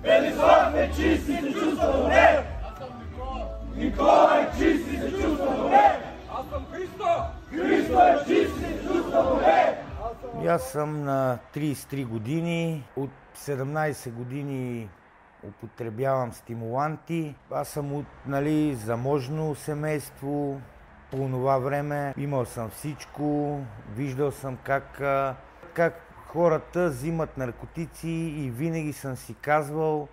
Велислав е чист и се чувства добре! Аз съм Никола! Никола е чист и се чувства добре! Аз съм Христо! Христо е чист и се чувства добре! Аз съм на 33 години. От 17 години употребявам стимуланти. Аз съм от заможно семейство. По това време имал съм всичко. Виждал съм как хората взимат наркотици и винаги съм си казвал: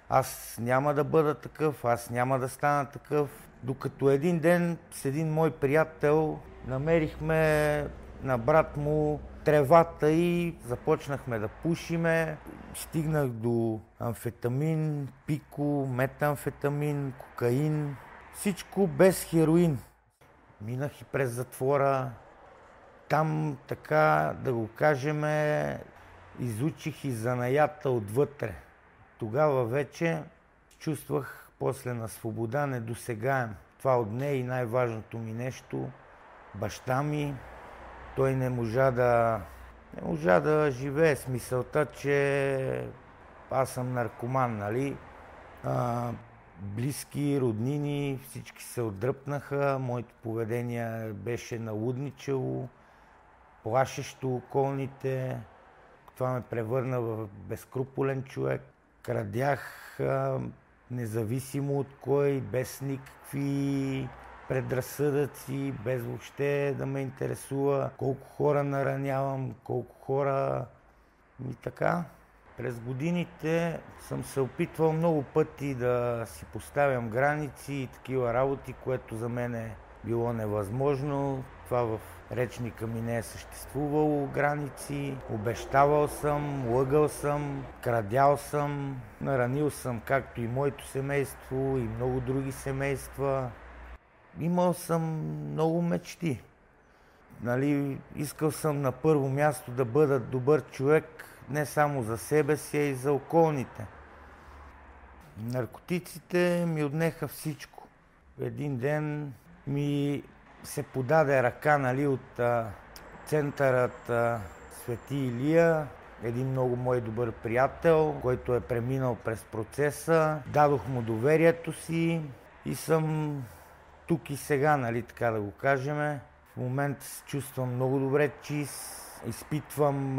аз няма да бъда такъв, аз няма да стана такъв. Докато един ден с един мой приятел намерихме на брат му тревата и започнахме да пушиме. Стигнах до амфетамин, пико, метамфетамин, кокаин. Всичко без хероин. Минах и през затвора. Там, така да го кажем, изучих и занаята отвътре. Тогава вече чувствах после на свобода недосегаем. Това отне и най-важното ми нещо. Баща ми, той не можа да живее с мисълта, че аз съм наркоман, нали? Близки, роднини, всички се отдръпнаха. Моето поведение беше налудничево, плашещо околните. Това ме превърна в безскрупулен човек. Крадях независимо от кой, без никакви предразсъдъци, без въобще да ме интересува колко хора наранявам, колко хора и така. През годините съм се опитвал много пъти да си поставям граници и такива работи, което за мен е било невъзможно. Това в речника ми не е съществувало граници. Обещавал съм, лъгал съм, крадял съм, наранил съм както и моето семейство и много други семейства. Имал съм много мечти. Искал съм на първо място да бъда добър човек, не само за себе си, а и за околните. Наркотиците ми отнеха всичко. Един ден ми се подаде ръка от центърът Свети Илия, един много мой добър приятел, който е преминал през процеса. Дадох му доверието си и съм тук и сега, така да го кажем. В момента се чувствам много добре чист, изпитвам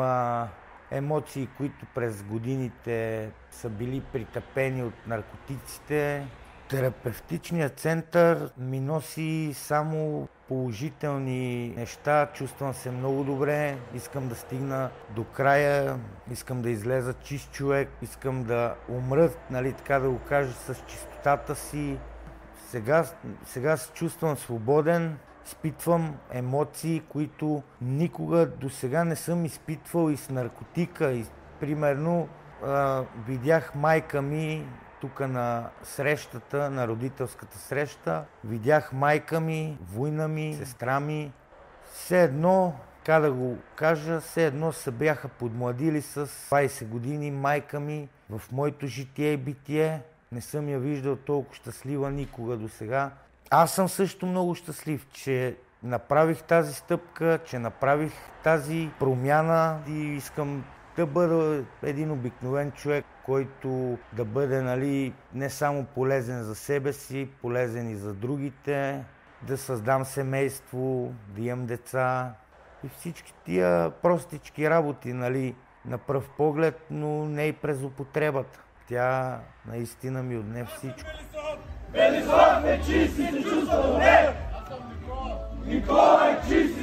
емоции, които през годините са били притъпени от наркотиците. Терапевтичният център ми носи само положителни неща, чувствам се много добре, искам да стигна до края, искам да излеза чист човек, искам да умра, така да го кажа, с чистотата си. Сега се чувствам свободен, изпитвам емоции, които никога досега не съм изпитвал и с наркотика. Примерно видях майка ми тук на срещата, на родителската среща. Видях майка ми, война ми, сестра ми. Все едно, така да го кажа, все едно се бяха подмладили с 20 години майка ми в моето житие и битие. Не съм я виждал толкова щастлива никога досега. Аз съм също много щастлив, че направих тази стъпка, че направих тази промяна и искам да бъда един обикновен човек, който да бъде не само полезен за себе си, полезен и за другите, да създам семейство, да имам деца и всички тия простички работи, на пръв поглед, но не и през употребата. Тя наистина ми отне всичко. Велислав е чист и се чувства добре! Аз съм Никола! Никола е чист